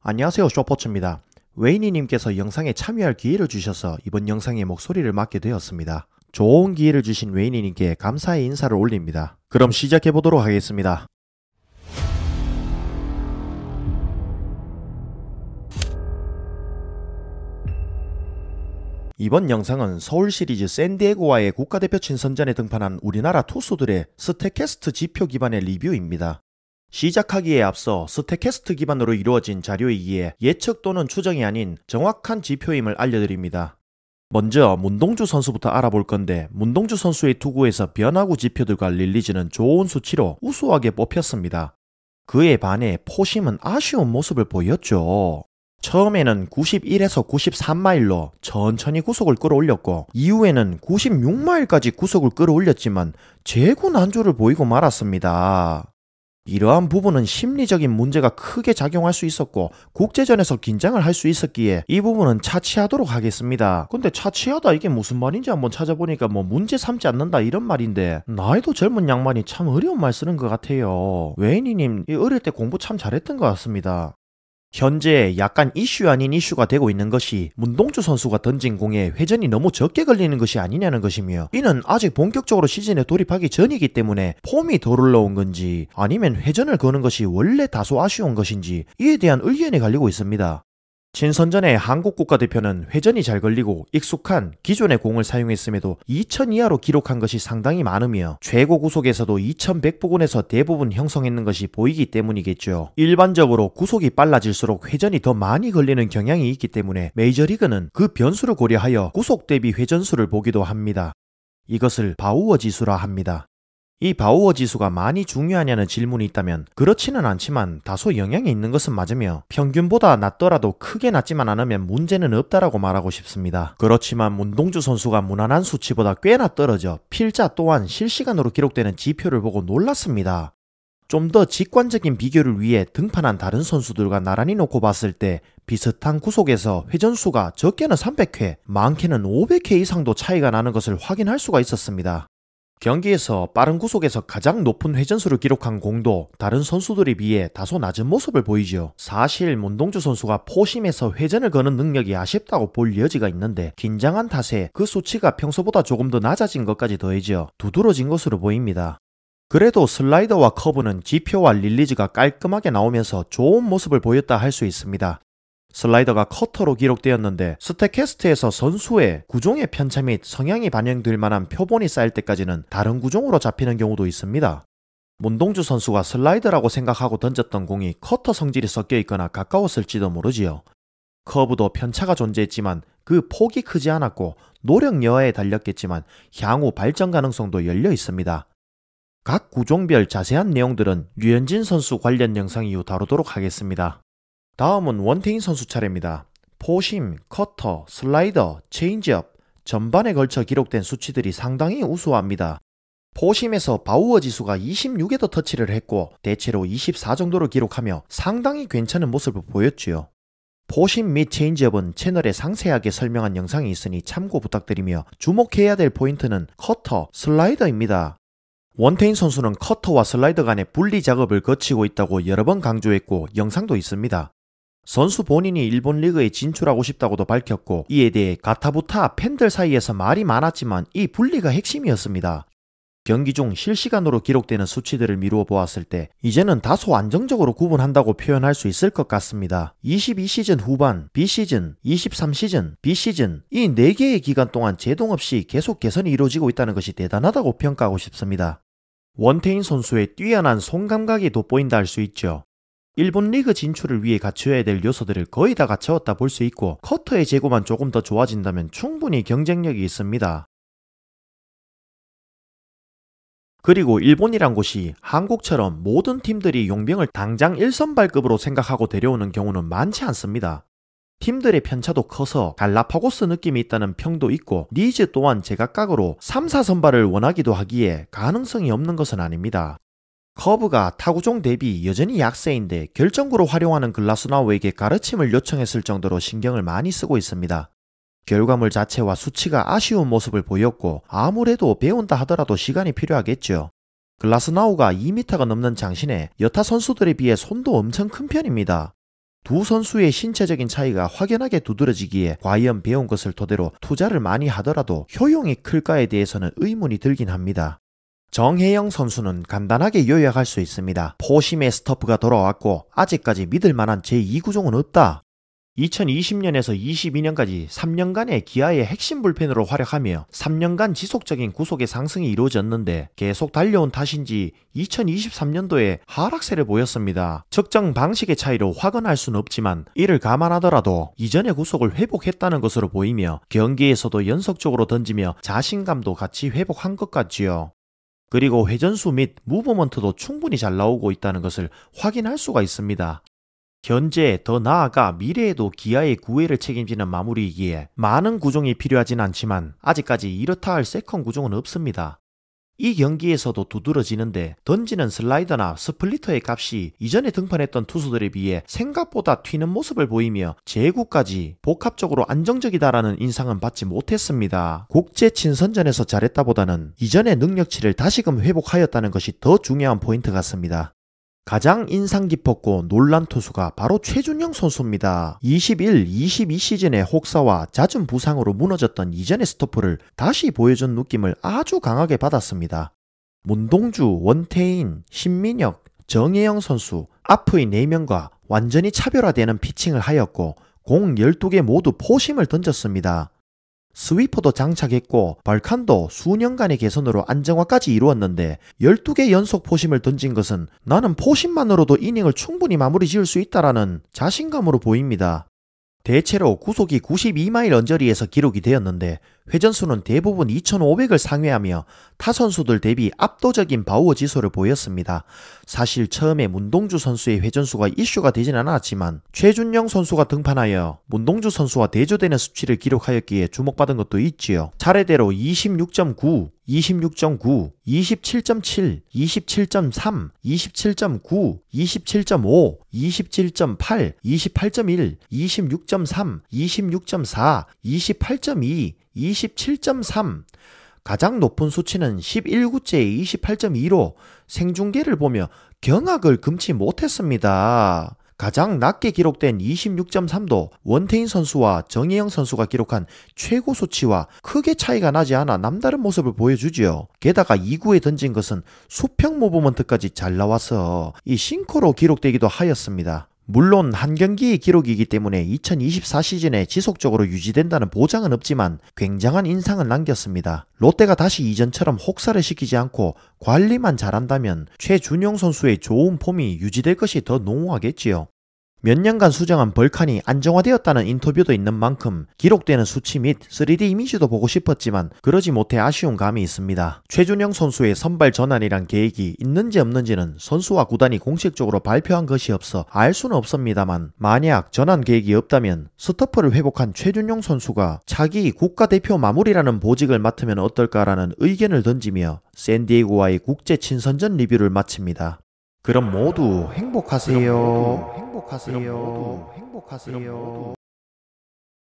안녕하세요, 쇼포츠입니다. 웨이니님께서 영상에 참여할 기회를 주셔서 이번 영상에 목소리를 맡게 되었습니다. 좋은 기회를 주신 웨이니님께 감사의 인사를 올립니다. 그럼 시작해보도록 하겠습니다. 이번 영상은 서울 시리즈 샌디에고와의 국가대표 친선전에 등판한 우리나라 투수들의 스태캐스트 지표 기반의 리뷰입니다. 시작하기에 앞서 스태캐스트 기반으로 이루어진 자료이기에 예측 또는 추정이 아닌 정확한 지표임을 알려드립니다. 먼저 문동주 선수부터 알아볼 건데, 문동주 선수의 투구에서 변화구 지표들과 릴리즈는 좋은 수치로 우수하게 뽑혔습니다. 그에 반해 포심은 아쉬운 모습을 보였죠. 처음에는 91에서 93마일로 천천히 구속을 끌어올렸고, 이후에는 96마일까지 구속을 끌어올렸지만 제구 난조를 보이고 말았습니다. 이러한 부분은 심리적인 문제가 크게 작용할 수 있었고, 국제전에서 긴장을 할 수 있었기에 이 부분은 차치하도록 하겠습니다. 근데 차치하다 이게 무슨 말인지 한번 찾아보니까 문제 삼지 않는다 이런 말인데, 나이도 젊은 양반이 참 어려운 말 쓰는 것 같아요. 웨이니님 어릴 때 공부 참 잘했던 것 같습니다. 현재 약간 이슈 아닌 이슈가 되고 있는 것이 문동주 선수가 던진 공에 회전이 너무 적게 걸리는 것이 아니냐는 것이며, 이는 아직 본격적으로 시즌에 돌입하기 전이기 때문에 폼이 덜 올라온 건지 아니면 회전을 거는 것이 원래 다소 아쉬운 것인지 이에 대한 의견이 갈리고 있습니다. 친선전에 한국 국가대표는 회전이 잘 걸리고 익숙한 기존의 공을 사용했음에도 2000 이하로 기록한 것이 상당히 많으며, 최고 구속에서도 2100 부근에서 대부분 형성했는 것이 보이기 때문이겠죠. 일반적으로 구속이 빨라질수록 회전이 더 많이 걸리는 경향이 있기 때문에 메이저리그는 그 변수를 고려하여 구속 대비 회전수를 보기도 합니다. 이것을 바우어 지수라 합니다. 이 바우어 지수가 많이 중요하냐는 질문이 있다면 그렇지는 않지만 다소 영향이 있는 것은 맞으며, 평균보다 낮더라도 크게 낮지만 않으면 문제는 없다라고 말하고 싶습니다. 그렇지만 문동주 선수가 무난한 수치보다 꽤나 떨어져 필자 또한 실시간으로 기록되는 지표를 보고 놀랐습니다. 좀 더 직관적인 비교를 위해 등판한 다른 선수들과 나란히 놓고 봤을 때 비슷한 구속에서 회전수가 적게는 300회, 많게는 500회 이상도 차이가 나는 것을 확인할 수가 있었습니다. 경기에서 빠른 구속에서 가장 높은 회전수를 기록한 공도 다른 선수들에 비해 다소 낮은 모습을 보이죠. 사실 문동주 선수가 포심에서 회전을 거는 능력이 아쉽다고 볼 여지가 있는데, 긴장한 탓에 그 수치가 평소보다 조금 더 낮아진 것까지 더해져 두드러진 것으로 보입니다. 그래도 슬라이더와 커브는 지표와 릴리즈가 깔끔하게 나오면서 좋은 모습을 보였다 할 수 있습니다. 슬라이더가 커터로 기록되었는데, 스태캐스트에서 선수의 구종의 편차 및 성향이 반영될 만한 표본이 쌓일 때까지는 다른 구종으로 잡히는 경우도 있습니다. 문동주 선수가 슬라이더라고 생각하고 던졌던 공이 커터 성질이 섞여 있거나 가까웠을지도 모르지요. 커브도 편차가 존재했지만 그 폭이 크지 않았고 노력 여하에 달렸겠지만 향후 발전 가능성도 열려 있습니다. 각 구종별 자세한 내용들은 류현진 선수 관련 영상 이후 다루도록 하겠습니다. 다음은 원태인 선수 차례입니다. 포심, 커터, 슬라이더, 체인지업 전반에 걸쳐 기록된 수치들이 상당히 우수합니다. 포심에서 바우어 지수가 26에도 터치를 했고 대체로 24 정도를 기록하며 상당히 괜찮은 모습을 보였지요. 포심 및 체인지업은 채널에 상세하게 설명한 영상이 있으니 참고 부탁드리며, 주목해야 될 포인트는 커터, 슬라이더입니다. 원태인 선수는 커터와 슬라이더 간의 분리 작업을 거치고 있다고 여러 번 강조했고 영상도 있습니다. 선수 본인이 일본 리그에 진출하고 싶다고도 밝혔고, 이에 대해 가타부타 팬들 사이에서 말이 많았지만 이 분리가 핵심이었습니다. 경기 중 실시간으로 기록되는 수치들을 미루어 보았을 때 이제는 다소 안정적으로 구분한다고 표현할 수 있을 것 같습니다. 22시즌 후반, B시즌, 23시즌, B시즌 이 4개의 기간 동안 제동 없이 계속 개선이 이루어지고 있다는 것이 대단하다고 평가하고 싶습니다. 원태인 선수의 뛰어난 손 감각이 돋보인다 할 수 있죠. 일본 리그 진출을 위해 갖춰야 될 요소들을 거의 다 갖춰왔다 볼 수 있고, 커터의 제고만 조금 더 좋아진다면 충분히 경쟁력이 있습니다. 그리고 일본이란 곳이 한국처럼 모든 팀들이 용병을 당장 1선발급으로 생각하고 데려오는 경우는 많지 않습니다. 팀들의 편차도 커서 갈라파고스 느낌이 있다는 평도 있고, 니즈 또한 제각각으로 3, 4선발을 원하기도 하기에 가능성이 없는 것은 아닙니다. 커브가 타구종 대비 여전히 약세인데 결정구로 활용하는 글라스나우에게 가르침을 요청했을 정도로 신경을 많이 쓰고 있습니다. 결과물 자체와 수치가 아쉬운 모습을 보였고, 아무래도 배운다 하더라도 시간이 필요하겠죠. 글라스나우가 2m가 넘는 장신에 여타 선수들에 비해 손도 엄청 큰 편입니다. 두 선수의 신체적인 차이가 확연하게 두드러지기에 과연 배운 것을 토대로 투자를 많이 하더라도 효용이 클까에 대해서는 의문이 들긴 합니다. 정혜영 선수는 간단하게 요약할 수 있습니다. 포심의 스터프가 돌아왔고 아직까지 믿을 만한 제2구종은 없다. 2020년에서 22년까지 3년간의 기아의 핵심 불펜으로 활약하며 3년간 지속적인 구속의 상승이 이루어졌는데 계속 달려온 탓인지 2023년도에 하락세를 보였습니다. 측정 방식의 차이로 확언할 수는 없지만 이를 감안하더라도 이전의 구속을 회복했다는 것으로 보이며 경기에서도 연속적으로 던지며 자신감도 같이 회복한 것 같지요. 그리고 회전수 및 무브먼트도 충분히 잘 나오고 있다는 것을 확인할 수가 있습니다. 현재 더 나아가 미래에도 기아의 구회를 책임지는 마무리이기에 많은 구종이 필요하진 않지만 아직까지 이렇다 할 세컨 구종은 없습니다. 이 경기에서도 두드러지는데 던지는 슬라이더나 스플리터의 값이 이전에 등판했던 투수들에 비해 생각보다 튀는 모습을 보이며 제구까지 복합적으로 안정적이다라는 인상은 받지 못했습니다. 국제 친선전에서 잘했다보다는 이전의 능력치를 다시금 회복하였다는 것이 더 중요한 포인트 같습니다. 가장 인상 깊었고 놀란 투수가 바로 최준영 선수입니다. 21, 22 시즌의 혹사와 잦은 부상으로 무너졌던 이전의 스토프를 다시 보여준 느낌을 아주 강하게 받았습니다. 문동주, 원태인, 신민혁, 정혜영 선수 앞의 4명과 완전히 차별화되는 피칭을 하였고 공 12개 모두 포심을 던졌습니다. 스위퍼도 장착했고 발칸도 수년간의 개선으로 안정화까지 이루었는데 12개 연속 포심을 던진 것은 나는 포심만으로도 이닝을 충분히 마무리 지을 수 있다라는 자신감으로 보입니다. 대체로 구속이 92마일 언저리에서 기록이 되었는데 회전수는 대부분 2500을 상회하며 타 선수들 대비 압도적인 파워 지수를 보였습니다. 사실 처음에 문동주 선수의 회전수가 이슈가 되진 않았지만 최준영 선수가 등판하여 문동주 선수와 대조되는 수치를 기록하였기에 주목받은 것도 있지요. 차례대로 26.9, 26.9, 27.7, 27.3, 27.9, 27.5, 27.8, 28.1, 26.3, 26.4, 28.2, 27.3 가장 높은 수치는 11구째의 28.2로 생중계를 보며 경악을 금치 못했습니다. 가장 낮게 기록된 26.3도 원태인 선수와 정혜영 선수가 기록한 최고 수치와 크게 차이가 나지 않아 남다른 모습을 보여주지요. 게다가 2구에 던진 것은 수평 무브먼트까지 잘 나와서 이 싱커로 기록되기도 하였습니다. 물론 한 경기의 기록이기 때문에 2024 시즌에 지속적으로 유지된다는 보장은 없지만 굉장한 인상을 남겼습니다. 롯데가 다시 이전처럼 혹사를 시키지 않고 관리만 잘한다면 최준용 선수의 좋은 폼이 유지될 것이 더 농후하겠지요. 몇 년간 수정한 벌칸이 안정화되었다는 인터뷰도 있는 만큼 기록되는 수치 및 3D 이미지도 보고 싶었지만 그러지 못해 아쉬운 감이 있습니다. 최준영 선수의 선발 전환이란 계획이 있는지 없는지는 선수와 구단이 공식적으로 발표한 것이 없어 알 수는 없습니다만 만약 전환 계획이 없다면 스토퍼를 회복한 최준용 선수가 차기 국가대표 마무리라는 보직을 맡으면 어떨까라는 의견을 던지며 샌디에고와의 국제 친선전 리뷰를 마칩니다. 그럼 모두 행복하세요. 행복하세요. 행복하세요.